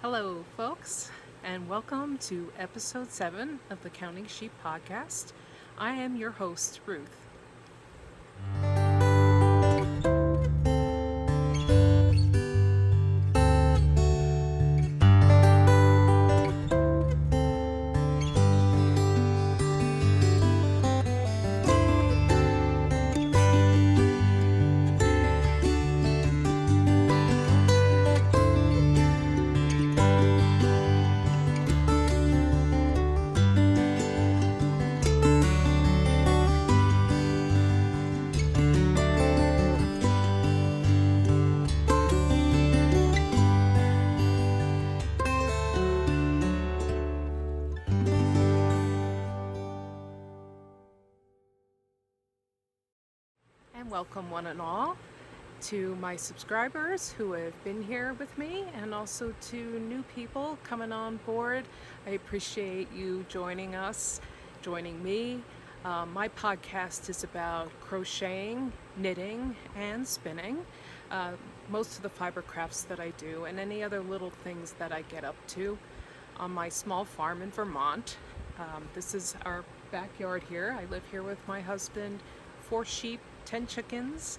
Hello, folks, and welcome to episode 7 of the Counting Sheep podcast. I am your host, Ruth. And welcome one and all to my subscribers who have been here with me, and also to new people coming on board. I appreciate you joining me. My podcast is about crocheting, knitting, and spinning. Most of the fiber crafts that I do, and any other little things that I get up to on my small farm in Vermont. This is our backyard here. I live here with my husband, 4 sheep, 10 chickens,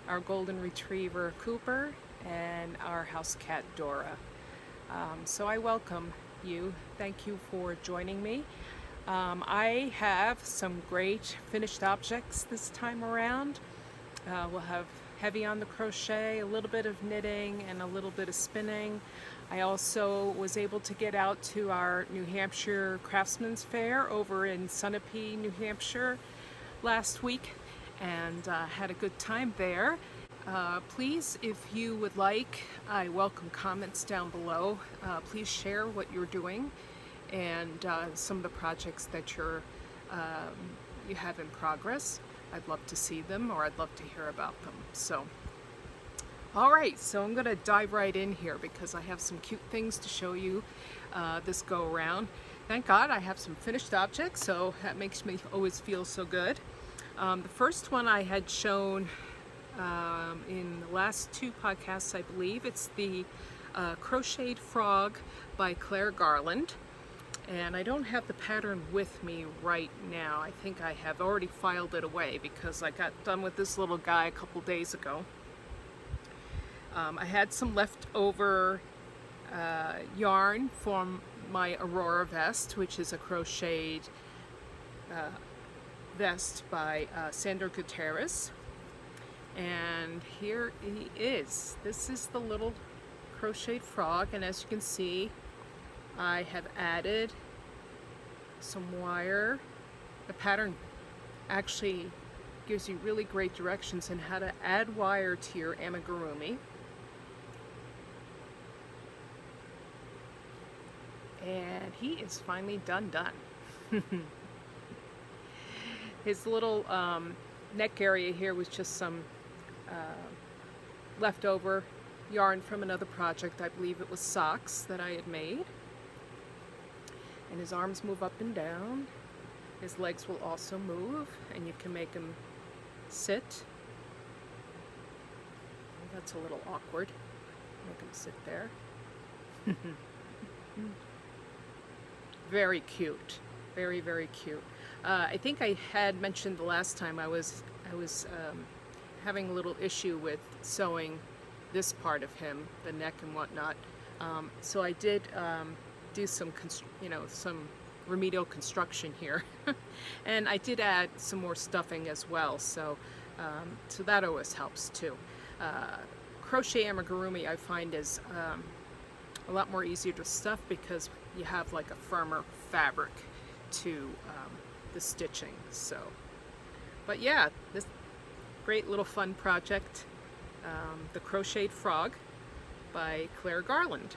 our golden retriever Cooper, and our house cat Dora. So I welcome you. Thank you for joining me. I have some great finished objects this time around. We'll have heavy on the crochet, a little bit of knitting, and a little bit of spinning. I also was able to get out to our New Hampshire Craftsmen's Fair over in Sunapee, New Hampshire last week, and had a good time there. Please, if you would like, I welcome comments down below. Please share what you're doing and some of the projects that you have in progress. I'd love to see them, or I'd love to hear about them. So, all right, so I'm going to dive right in here because I have some cute things to show you this go around. Thank God I have some finished objects, so that makes me always feel so good. The first one I had shown in the last 2 podcasts, I believe. It's the Crocheted Frog by Garland. And I don't have the pattern with me right now. I think I have already filed it away because I got done with this little guy a couple days ago. I had some leftover yarn from my Aurora vest, which is a crocheted vest by Sandra Gutierrez, and here he is. This is the little crocheted frog, and as you can see, I have added some wire. The pattern actually gives you really great directions on how to add wire to your amigurumi, and he is finally done. His little neck area here was just some leftover yarn from another project. I believe it was socks that I had made. And his arms move up and down. His legs will also move, and you can make him sit. Oh, that's a little awkward. Make him sit there. Very cute. Very, very cute. I think I had mentioned the last time I was having a little issue with sewing this part of him, the neck and whatnot. So I did do some remedial construction here, and I did add some more stuffing as well. So that always helps too. Crochet amigurumi I find is a lot more easier to stuff because you have like a firmer fabric to the stitching. So, but yeah, this great little fun project, the Crocheted Frog by Garland.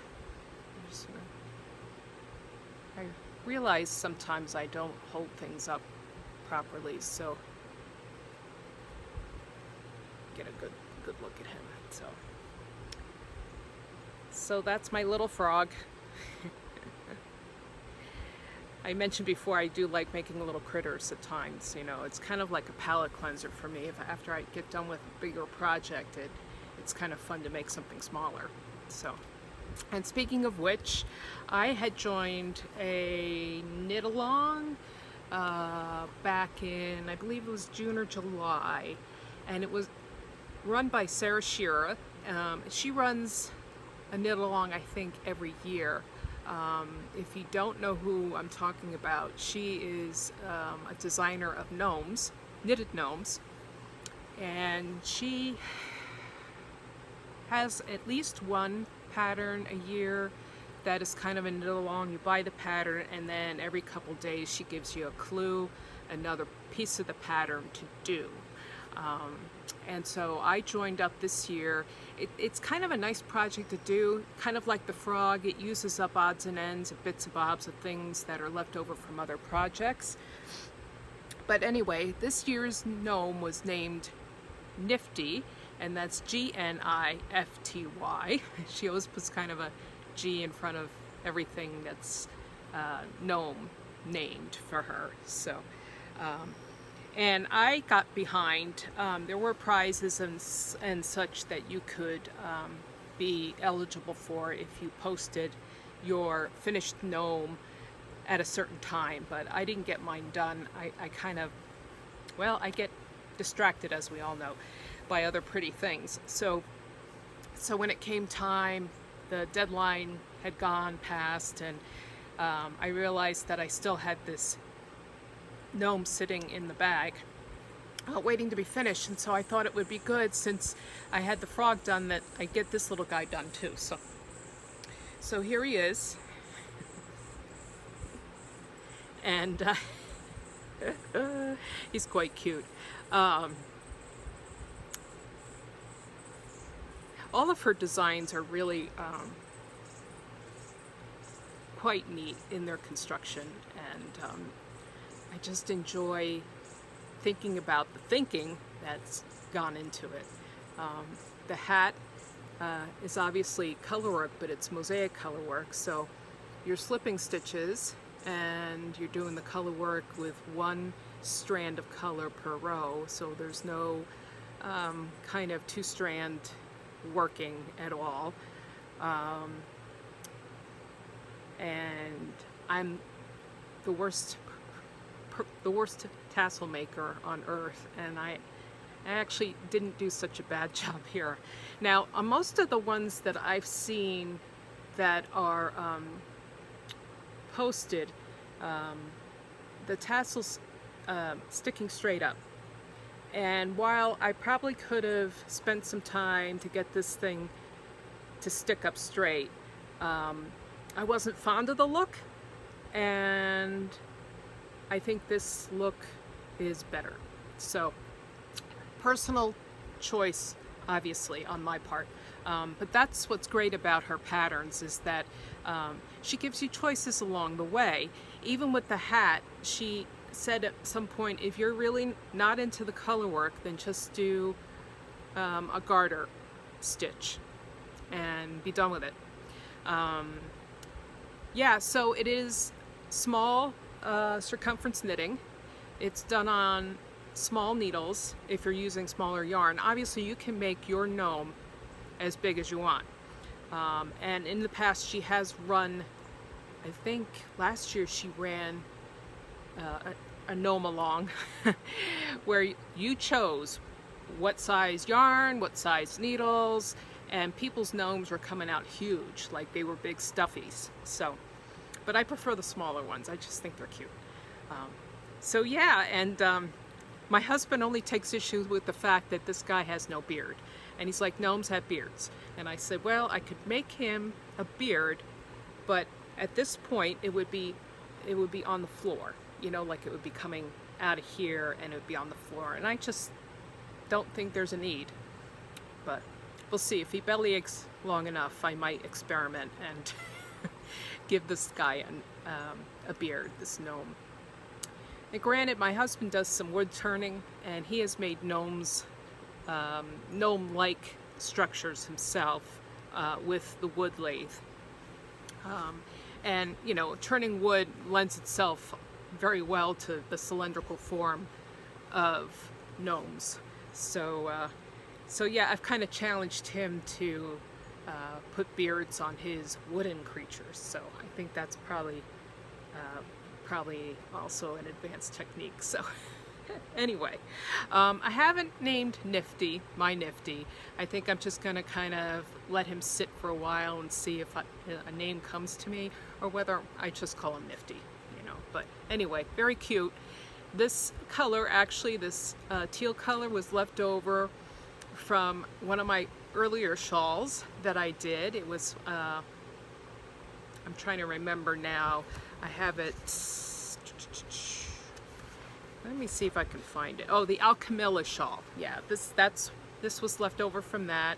I realize sometimes I don't hold things up properly, so get a good look at him. So that's my little frog. I mentioned before I do like making little critters at times. It's kind of like a palette cleanser for me. After I get done with a bigger project, it's kind of fun to make something smaller. So And speaking of which, I had joined a knit along back in, I believe it was June or July, and it was run by Sarah Shearer. She runs a knit along, I think, every year. If you don't know who I'm talking about, she is a designer of gnomes, knitted gnomes, and she has at least one pattern a year that is kind of a knit along. You buy the pattern, and then every couple days she gives you a clue, another piece of the pattern to do. And so I joined up this year. It's kind of a nice project to do, kind of like the frog. It uses up odds and ends, bits and bobs of things that are left over from other projects. But anyway, this year's gnome was named Nifty, and that's Gnifty. She always puts kind of a G in front of everything that's gnome named for her. So, and I got behind. There were prizes and such that you could be eligible for if you posted your finished gnome at a certain time, but I didn't get mine done. I kind of, well, I get distracted, as we all know, by other pretty things. So when it came time, the deadline had gone past, and I realized that I still had this gnome sitting in the bag waiting to be finished, and so I thought it would be good, since I had the frog done, that I get this little guy done too. So here he is, and he's quite cute. All of her designs are really quite neat in their construction, and I just enjoy thinking about the thinking that's gone into it. The hat is obviously color work, but it's mosaic color work, so you're slipping stitches and you're doing the color work with one strand of color per row, so there's no kind of two-strand working at all. And I'm the worst tassel maker on earth, and I actually didn't do such a bad job here. Now, on most of the ones that I've seen that are posted, the tassels sticking straight up. And while I probably could have spent some time to get this thing to stick up straight, I wasn't fond of the look, and I think this look is better. So, personal choice, obviously, on my part. But that's what's great about her patterns, is that she gives you choices along the way. Even with the hat, she said at some point, if you're really not into the color work, then just do a garter stitch and be done with it. Yeah, so it is small circumference knitting. It's done on small needles if you're using smaller yarn. Obviously, you can make your gnome as big as you want. And in the past, she has run, I think last year she ran a gnome along where you chose what size yarn, what size needles, and people's gnomes were coming out huge, like they were big stuffies. So, but I prefer the smaller ones. I just think they're cute. So yeah, and my husband only takes issue with the fact that this guy has no beard, and he's like, gnomes have beards. And I said, well, I could make him a beard, but at this point it would be on the floor, you know, like it would be coming out of here and it would be on the floor, and I just don't think there's a need. But we'll see. If he belly aches long enough, I might experiment and give this guy a beard, this gnome. And granted, my husband does some wood turning, and he has made gnomes, gnome-like structures himself with the wood lathe. And, you know, turning wood lends itself very well to the cylindrical form of gnomes. So yeah, I've kind of challenged him to put beards on his wooden creatures. So I think that's probably also an advanced technique. So anyway, I haven't named Nifty, my Nifty. I think I'm just going to kind of let him sit for a while and see if a name comes to me, or whether I just call him Nifty, you know. But anyway, very cute. This color, actually, this teal color, was left over from one of my earlier shawls that I did. It was, I'm trying to remember now. I have it, let me see if I can find it. Oh, the Alchemilla shawl. Yeah, this was left over from that.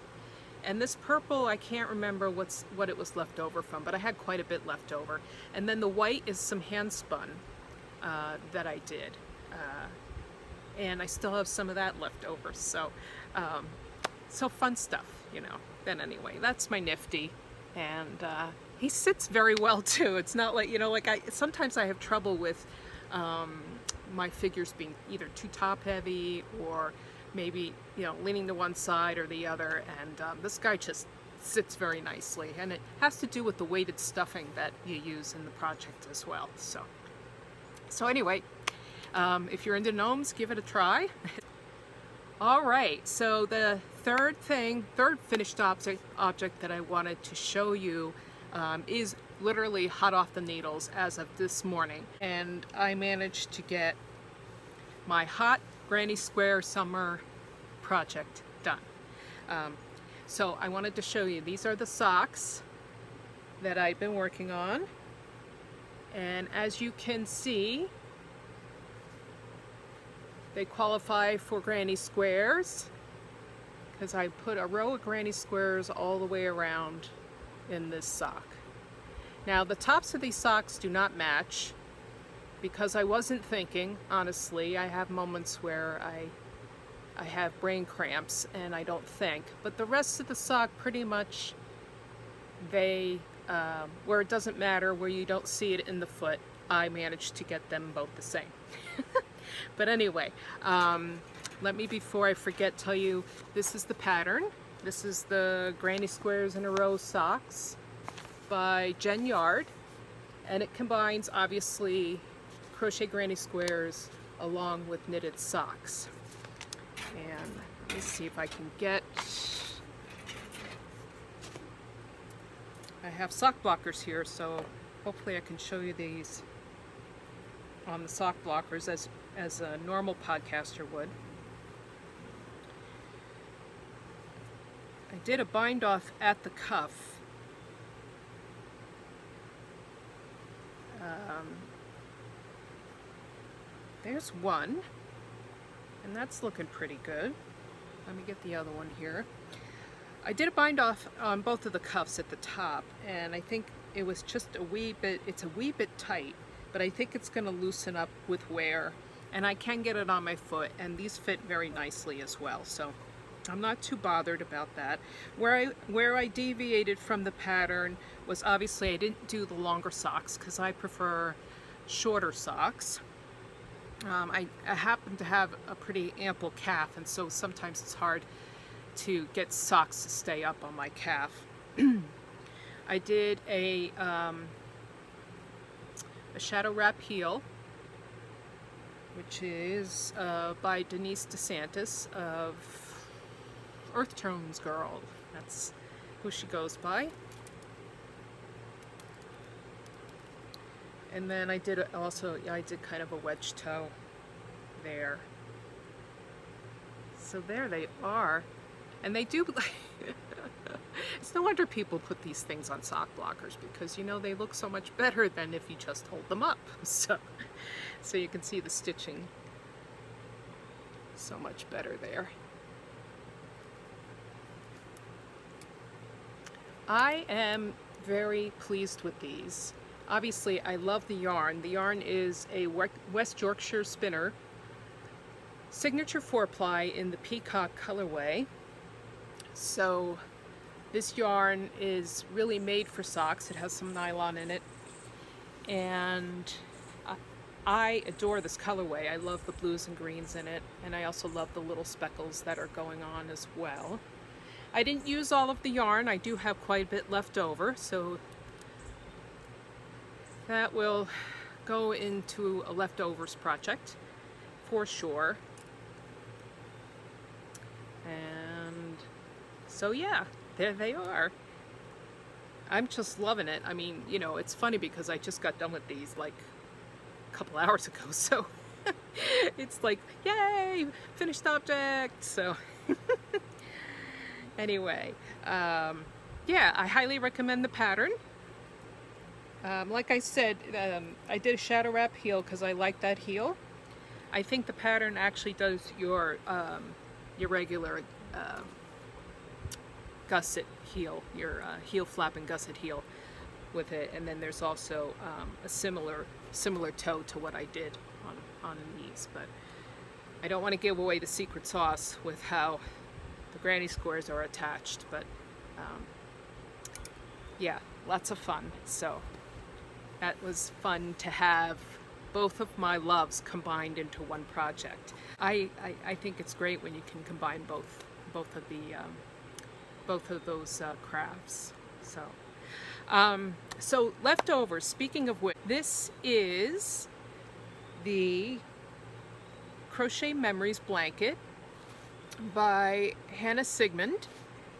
And this purple, I can't remember what it was left over from, but I had quite a bit left over. And then the white is some handspun that I did. And I still have some of that left over. So, so fun stuff, you know. Then anyway, that's my Nifty. And he sits very well too. It's not like, you know, like sometimes I have trouble with my figures being either too top heavy, or maybe, you know, leaning to one side or the other, and this guy just sits very nicely, and it has to do with the weighted stuffing that you use in the project as well. So anyway, if you're into gnomes, give it a try. All right, so the third finished object that I wanted to show you is literally hot off the needles as of this morning, and I managed to get my hot Granny Square summer project done. So I wanted to show you, these are the socks that I've been working on, and as you can see, they qualify for Granny Squares because I put a row of Granny Squares all the way around in this sock. Now the tops of these socks do not match because I wasn't thinking, honestly. I have moments where I have brain cramps and I don't think, but the rest of the sock pretty much, they, where it doesn't matter, where you don't see it in the foot, I managed to get them both the same. But anyway, let me, before I forget, tell you, this is the pattern. This is the Granny Squares in a Row socks by Jen Yard, and it combines, obviously, crochet Granny Squares along with knitted socks. And let me see if I can get, I have sock blockers here, so hopefully I can show you these on the sock blockers as a normal podcaster would. I did a bind off at the cuff. There's one, and that's looking pretty good. Let me get the other one here. I did a bind off on both of the cuffs at the top, and I think it was just a wee bit, it's a wee bit tight, but I think it's going to loosen up with wear, and I can get it on my foot, and these fit very nicely as well, so I'm not too bothered about that. Where I deviated from the pattern was, obviously I didn't do the longer socks because I prefer shorter socks. I happen to have a pretty ample calf, and so sometimes it's hard to get socks to stay up on my calf. I did a shadow wrap heel, which is by Denise DeSantis of Earth Tones Girl. That's who she goes by. And then I did I did kind of a wedge toe there. So there they are. And they do, it's no wonder people put these things on sock blockers, because, you know, they look so much better than if you just hold them up. So you can see the stitching so much better there. I am very pleased with these. Obviously, I love the yarn. The yarn is a West Yorkshire Spinner Signature 4-ply in the Peacock colorway. So this yarn is really made for socks. It has some nylon in it. And I adore this colorway. I love the blues and greens in it. And I also love the little speckles that are going on as well. I didn't use all of the yarn. I do have quite a bit left over, so that will go into a leftovers project for sure. And so yeah, there they are. I'm just loving it. I mean, you know, it's funny because I just got done with these like a couple hours ago, so it's like, yay, finished object. So anyway, yeah, I highly recommend the pattern. Like I said, I did a shadow wrap heel because I like that heel. I think the pattern actually does your regular gusset heel, your heel flap and gusset heel with it, and then there's also a similar toe to what I did on these. But I don't want to give away the secret sauce with how the granny squares are attached, but yeah, lots of fun. So that was fun to have both of my loves combined into one project. I think it's great when you can combine both of those crafts. So leftovers. Speaking of which, this is the Crochet Memories blanket by Hannah Siegmund,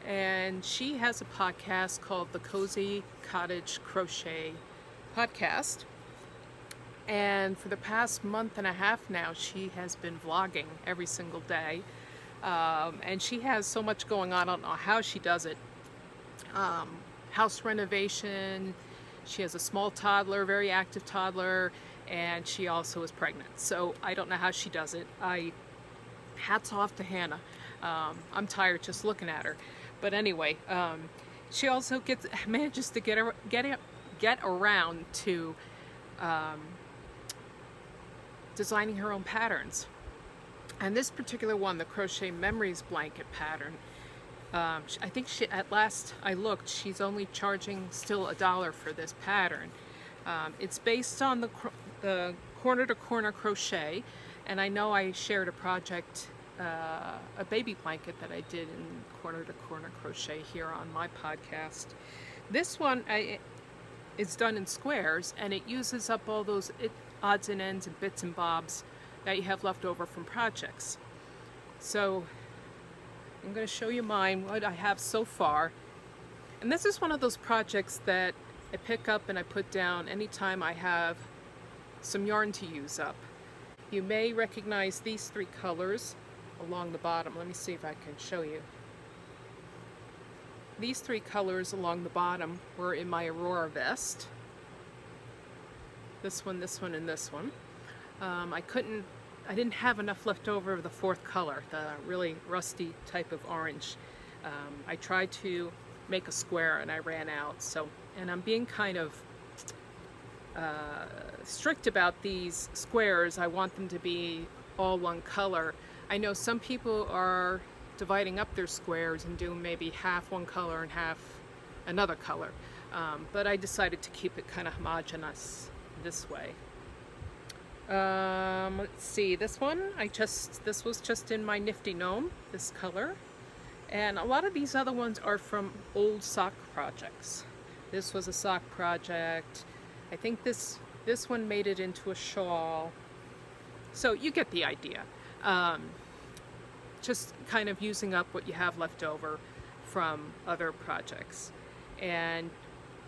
and she has a podcast called the Cozy Cottage Crochet Podcast. And for the past month and a half now, she has been vlogging every single day. And she has so much going on. I don't know how she does it. House renovation. She has a small toddler, very active toddler, and she also is pregnant. So I don't know how she does it. Hats off to Hannah. I'm tired just looking at her. But anyway, she also manages to get around to designing her own patterns. And this particular one, the Crochet Memories blanket pattern, I think at last I looked, she's only charging still $1 for this pattern. It's based on the corner to corner crochet, and I know I shared a project, a baby blanket that I did in corner to corner crochet here on my podcast. This one is done in squares, and it uses up all those odds and ends and bits and bobs that you have left over from projects. So I'm going to show you what I have so far. And this is one of those projects that I pick up and I put down anytime I have some yarn to use up. You may recognize these three colors along the bottom. Let me see if I can show you. These three colors along the bottom were in my Aurora vest. This one, and this one. I didn't have enough left over of the fourth color, the really rusty type of orange. I tried to make a square and I ran out. And I'm being kind of strict about these squares. I want them to be all one color. I know some people are dividing up their squares and doing maybe half one color and half another color. But I decided to keep it kind of homogeneous this way. Let's see, this one, this was just in my Nifty Gnome, this color. And a lot of these other ones are from old sock projects. This was a sock project. I think this one made it into a shawl. So you get the idea. Just kind of using up what you have left over from other projects. And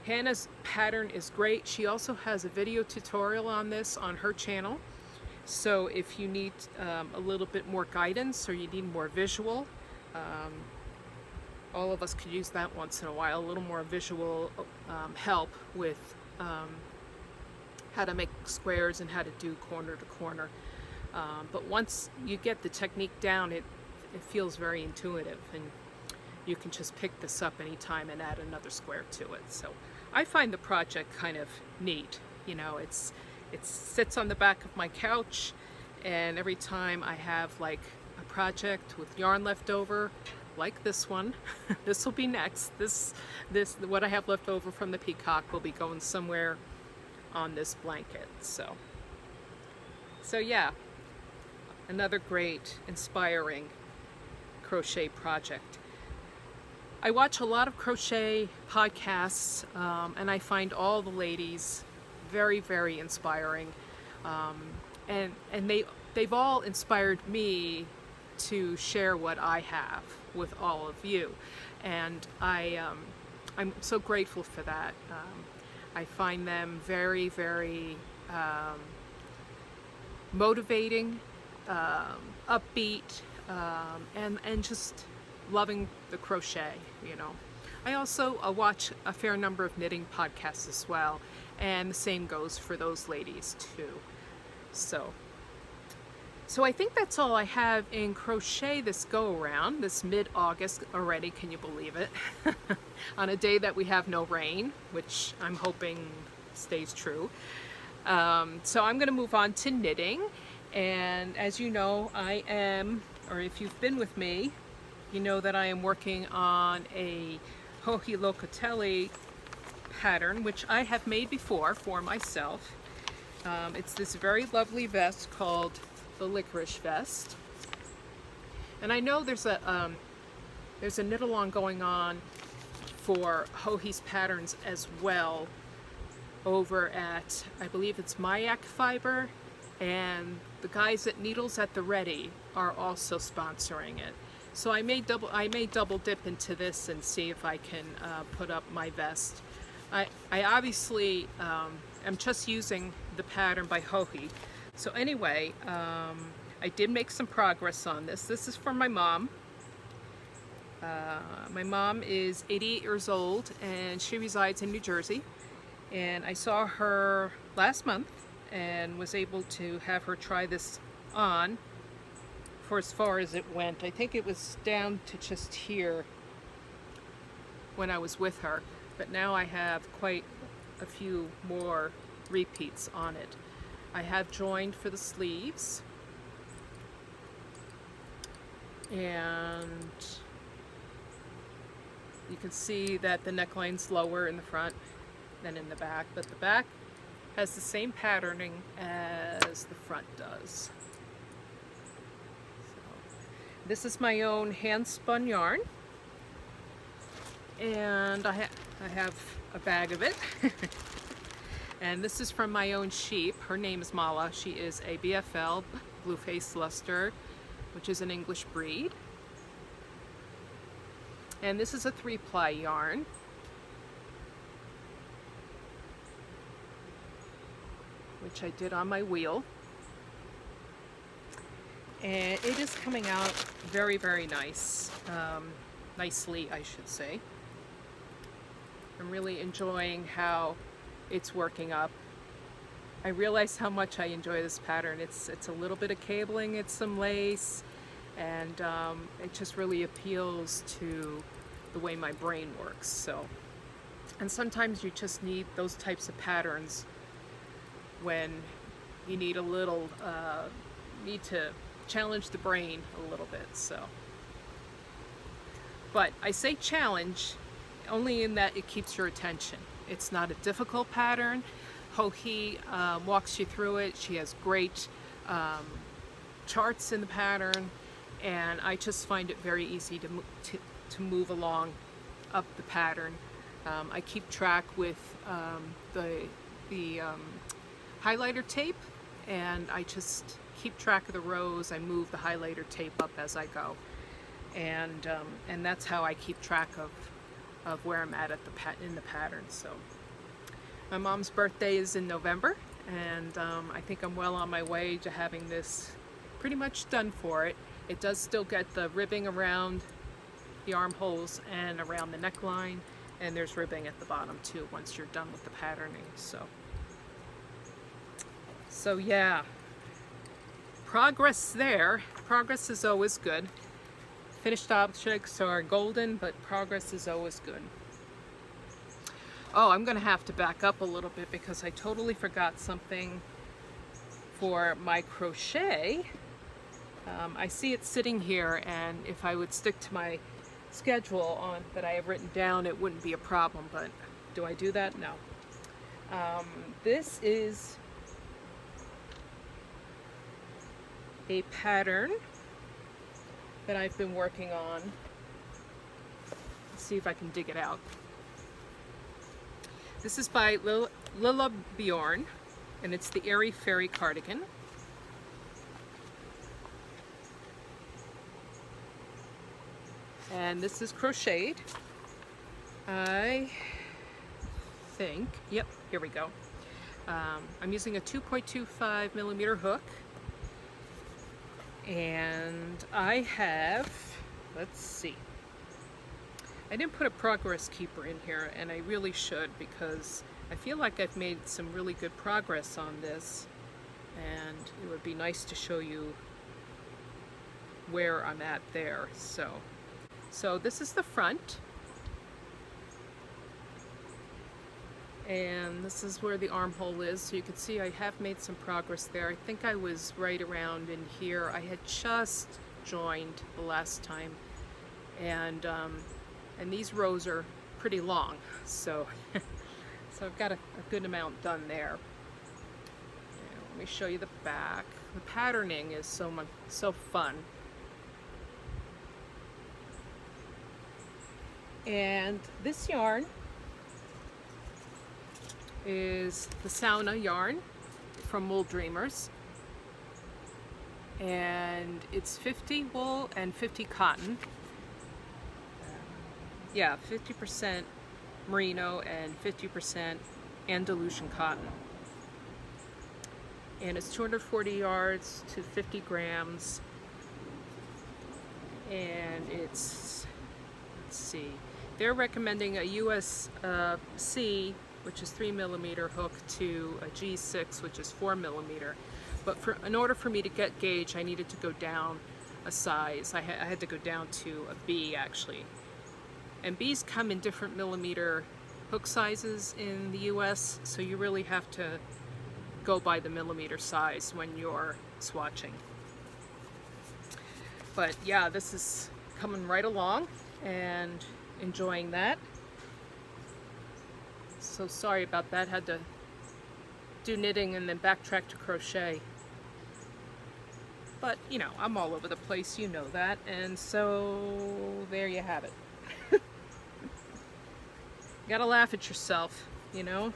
Hannah's pattern is great. She also has a video tutorial on this on her channel. So if you need a little bit more guidance or you need more visual, all of us could use that once in a while, a little more visual help with how to make squares and how to do corner to corner. But once you get the technique down, it feels very intuitive, and you can just pick this up anytime and add another square to it. So I find the project kind of neat. You know, it sits on the back of my couch, and every time I have like a project with yarn left over, like this one, this will be next. What I have left over from the peacock will be going somewhere on this blanket. So yeah, another great, inspiring crochet project. I watch a lot of crochet podcasts, and I find all the ladies very, very inspiring. And they've all inspired me to share what I have with all of you. And I'm so grateful for that. I find them very, very motivating, upbeat, and just loving the crochet, you know. I also watch a fair number of knitting podcasts as well, and the same goes for those ladies too. So I think that's all I have in crochet this go around, this mid-August already, can you believe it? On a day that we have no rain, which I'm hoping stays true. So I'm going to move on to knitting, and as you know, I am, or if you've been with me, you know that I am working on a Joji Locatelli pattern, which I have made before for myself. It's this very lovely vest called the Liquorice vest, and I know there's a knit along going on for Joji's patterns as well over at, I believe it's Mayak Fiber, and the guys at Needles at the Ready are also sponsoring it. So I may double dip into this and see if I can put up my vest. I obviously am just using the pattern by Joji. So anyway, I did make some progress on this. This is from my mom. My mom is 88 years old and she resides in New Jersey. And I saw her last month and was able to have her try this on for as far as it went. I think it was down to just here when I was with her, but now I have quite a few more repeats on it. I have joined for the sleeves, and you can see that the neckline's lower in the front than in the back, but the back has the same patterning as the front does. This is my own hand spun yarn, and I have a bag of it. And this is from my own sheep. Her name is Mala. She is a BFL, blue-faced luster, which is an English breed. And this is a 3-ply yarn. Which I did on my wheel. And it is coming out very, very nice. Nicely, I should say. I'm really enjoying how it's working up. I realize how much I enjoy this pattern. It's a little bit of cabling, it's some lace, and it just really appeals to the way my brain works. So, and sometimes you just need those types of patterns when you need a little, need to challenge the brain a little bit. So, but I say challenge only in that it keeps your attention. It's not a difficult pattern. Joji walks you through it. She has great charts in the pattern, and I just find it very easy to move along up the pattern. I keep track with the highlighter tape, and I just keep track of the rows. I move the highlighter tape up as I go, and that's how I keep track of where I'm at in the pattern. So my mom's birthday is in November, and I think I'm well on my way to having this pretty much done for it. It does still get the ribbing around the armholes and around the neckline, and there's ribbing at the bottom too once you're done with the patterning. So yeah, progress there. Progress is always good. Finished objects are golden, but progress is always good. Oh, I'm going to have to back up a little bit because I totally forgot something for my crochet. I see it sitting here, and if I would stick to my schedule that I have written down, it wouldn't be a problem, but do I do that? No. This is a pattern that I've been working on see if I can dig it out. This is by Lilla Bjorn, and it's the Airy Fairy Cardigan. And this is crocheted. I think, yep, here we go. I'm using a 2.25 millimeter hook, and I have, let's see, I didn't put a progress keeper in here, and I really should, because I feel like I've made some really good progress on this, and it would be nice to show you where I'm at there. So this is the front, and this is where the armhole is, so you can see I have made some progress there. I think I was right around in here. I had just joined the last time, and these rows are pretty long, so so I've got a good amount done there. And let me show you the back. The patterning is so fun. And this yarn is the Sauna yarn from Wool Dreamers, and it's 50 wool and 50 cotton. Yeah, 50% merino and 50% Andalusian cotton. And it's 240 yards to 50 grams. And it's, let's see, they're recommending a USC, which is 3 millimeter hook, to a G6, which is 4 millimeter. But in order for me to get gauge, I needed to go down a size. I had to go down to a B, actually. And B's come in different millimeter hook sizes in the US, so you really have to go by the millimeter size when you're swatching. But yeah, this is coming right along and enjoying that. So sorry about that, had to do knitting and then backtrack to crochet. But you know, I'm all over the place, you know that, and so there you have it. Gotta laugh at yourself, you know?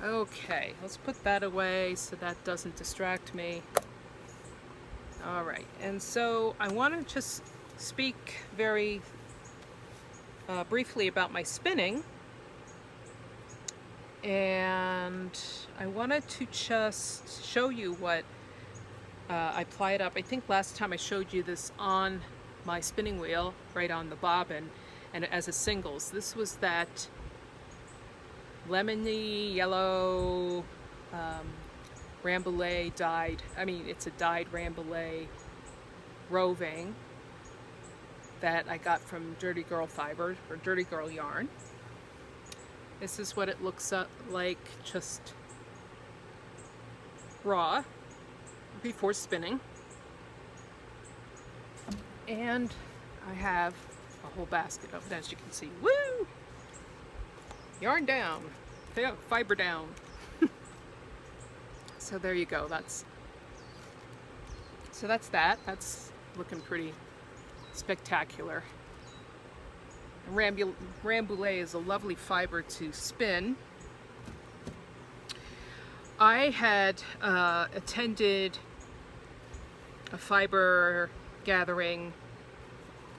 Okay, let's put that away so that doesn't distract me. Alright, and so I want to just speak very briefly about my spinning. And I wanted to just show you what I plied up. I think last time I showed you this on my spinning wheel, right on the bobbin, and as a singles. This was that lemony yellow Rambouillet dyed, it's a dyed Rambouillet roving that I got from Dirty Girl Fiber, or Dirty Girl Yarn. This is what it looks like just raw before spinning. And I have a whole basket of it, as you can see. Woo! Yarn down, fiber down. So there you go. That's that. That's looking pretty spectacular. Rambouillet is a lovely fiber to spin. I had attended a fiber gathering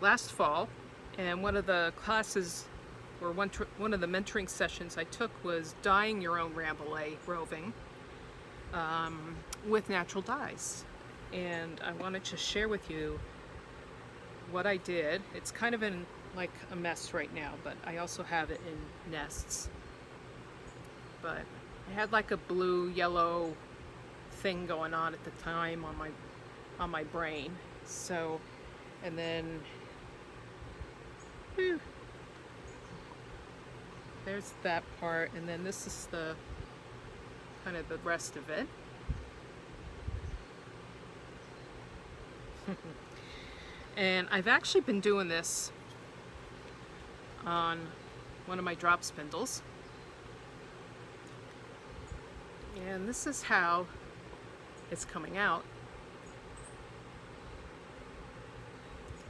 last fall, and one of the classes, or one of the mentoring sessions I took, was dyeing your own Rambouillet roving with natural dyes. And I wanted to share with you what I did. It's kind of in like a mess right now, but I also have it in nests. But I had like a blue yellow thing going on at the time on my brain. So, and then there's that part, and then this is the kind of the rest of it. And I've actually been doing this on one of my drop spindles, and this is how it's coming out.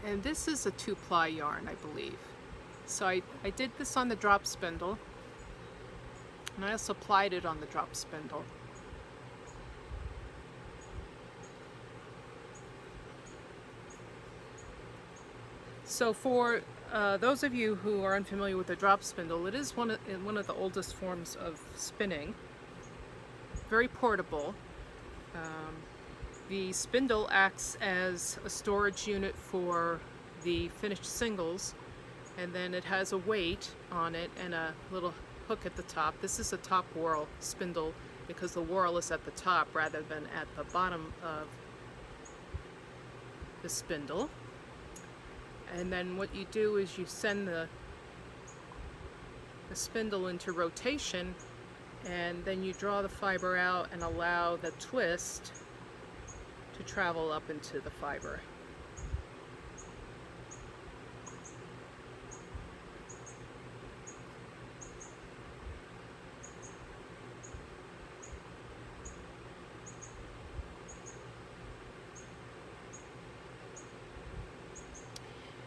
And this is a 2-ply yarn, I believe. So I did this on the drop spindle, and I also plied it on the drop spindle. So for those of you who are unfamiliar with the drop spindle, it is one of the oldest forms of spinning. Very portable. The spindle acts as a storage unit for the finished singles, and then it has a weight on it and a little hook at the top. This is a top whorl spindle because the whorl is at the top rather than at the bottom of the spindle. And then what you do is you send the spindle into rotation, and then you draw the fiber out and allow the twist to travel up into the fiber.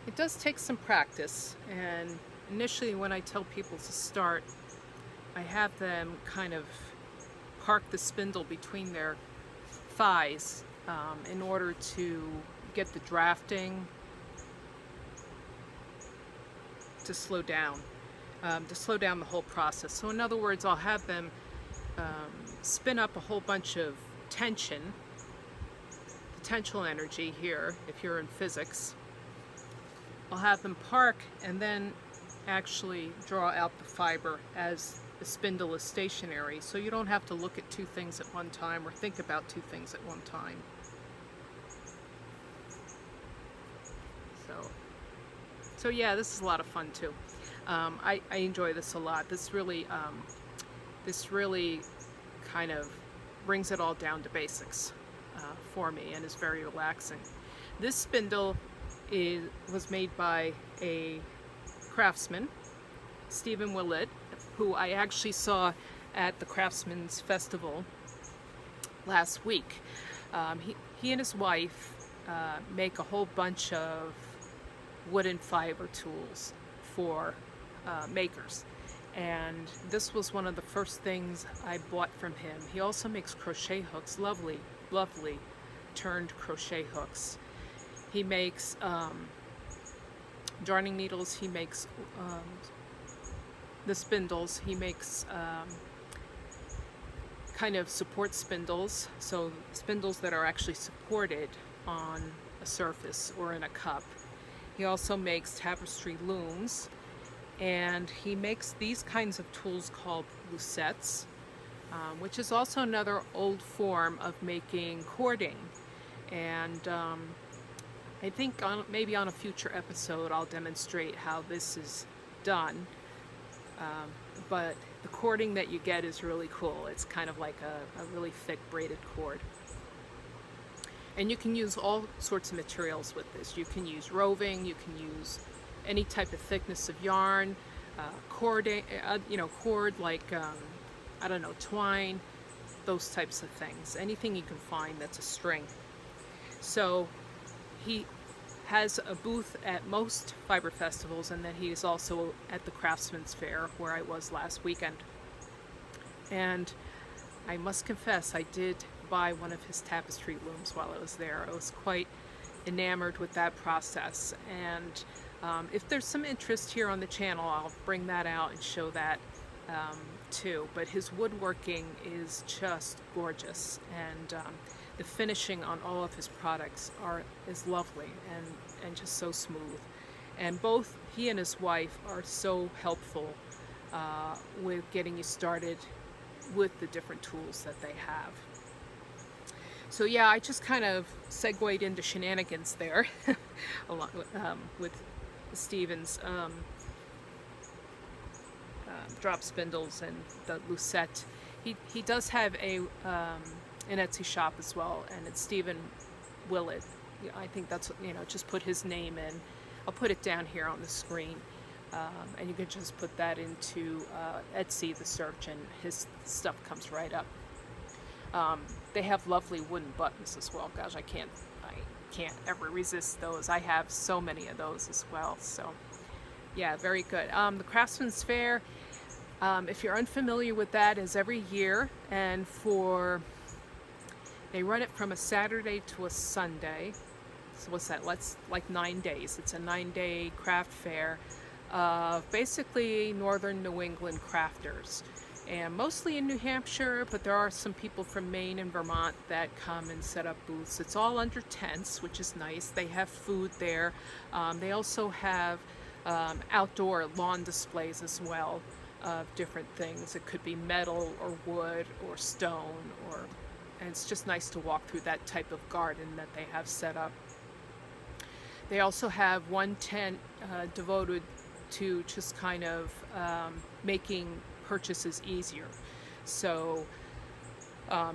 It does take some practice, and initially when I tell people to start, I have them kind of park the spindle between their thighs in order to get the drafting to slow down the whole process. So in other words, I'll have them spin up a whole bunch of potential energy here, if you're in physics. I'll have them park and then actually draw out the fiber as the spindle is stationary, so you don't have to look at two things at one time or think about two things at one time. So yeah, this is a lot of fun too. I enjoy this a lot. This really kind of brings it all down to basics for me and is very relaxing. This spindle was made by a craftsman, Stephen Willette, who I actually saw at the Craftsmen's Festival last week. He and his wife make a whole bunch of wooden fiber tools for makers, and this was one of the first things I bought from him. He also makes crochet hooks, lovely turned crochet hooks. He makes darning needles, he makes the spindles, he makes kind of support spindles, so spindles that are actually supported on a surface or in a cup. He also makes tapestry looms, and he makes these kinds of tools called lucettes, which is also another old form of making cording. And I think maybe on a future episode I'll demonstrate how this is done. But the cording that you get is really cool. It's kind of like a really thick braided cord. And you can use all sorts of materials with this. You can use roving, you can use any type of thickness of yarn, cording, cord like, I don't know, twine, those types of things. Anything you can find that's a string. So he has a booth at most fiber festivals, and then he is also at the Craftsmen's Fair, where I was last weekend. And I must confess, I did buy one of his tapestry looms while I was there. I was quite enamored with that process, and if there's some interest here on the channel, I'll bring that out and show that too. But his woodworking is just gorgeous, and the finishing on all of his products is lovely and just so smooth. And both he and his wife are so helpful with getting you started with the different tools that they have. So yeah, I just kind of segued into Shenanigans there, along with Stephen's drop spindles and the lucette. He does have an Etsy shop as well, and it's Stephen Willette. I think that's, just put his name in. I'll put it down here on the screen, and you can just put that into Etsy, the search, and his stuff comes right up. They have lovely wooden buttons as well. Gosh, I can't ever resist those. I have so many of those as well. So yeah, very good. The Craftsman's Fair, if you're unfamiliar with that, is every year, and they run it from a Saturday to a Sunday. So what's that? Like 9 days. It's a 9-day craft fair of basically northern New England crafters, and mostly in New Hampshire, but there are some people from Maine and Vermont that come and set up booths. It's all under tents, which is nice. They have food there. They also have outdoor lawn displays as well of different things. It could be metal or wood or stone, and it's just nice to walk through that type of garden that they have set up. They also have one tent devoted to just kind of making purchases easier. So a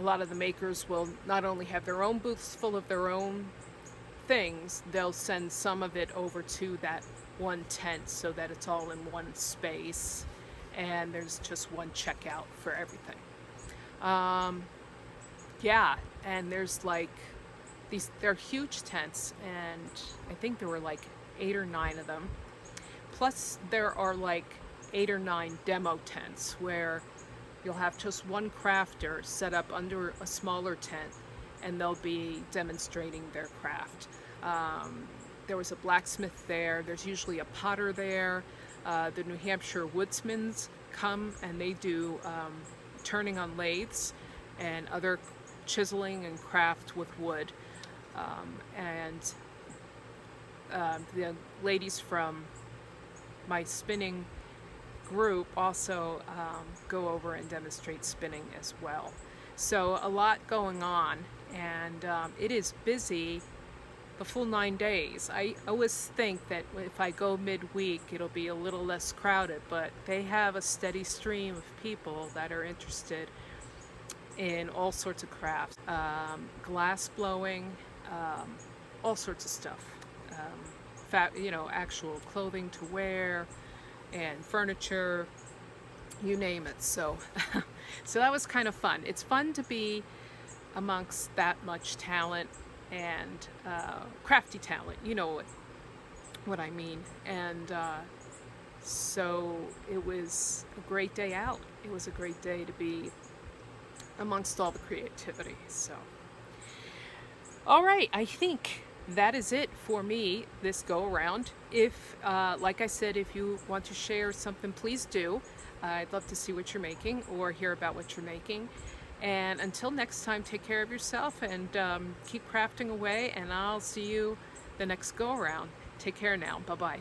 lot of the makers will not only have their own booths full of their own things, they'll send some of it over to that one tent so that it's all in one space and there's just one checkout for everything. Yeah, and there's like they're huge tents, and I think there were like 8 or 9 of them. Plus there are like 8 or 9 demo tents where you'll have just one crafter set up under a smaller tent and they'll be demonstrating their craft. There was a blacksmith there. There's usually a potter there. The New Hampshire woodsmans come and they do turning on lathes and other chiseling and craft with wood. The ladies from my spinning group also go over and demonstrate spinning as well. So a lot going on, and it is busy the full 9 days. I always think that if I go midweek it'll be a little less crowded, but they have a steady stream of people that are interested in all sorts of crafts, glass blowing, all sorts of stuff, actual clothing to wear and furniture, you name it. So so that was kind of fun. It's fun to be amongst that much talent and crafty talent, you know what I mean. And so it was a great day out. It was a great day to be amongst all the creativity. So all right, I think that is it for me this go around. If like I said, if you want to share something, please do. I'd love to see what you're making or hear about what you're making. And until next time, take care of yourself and keep crafting away, and I'll see you the next go around. Take care now. Bye-bye.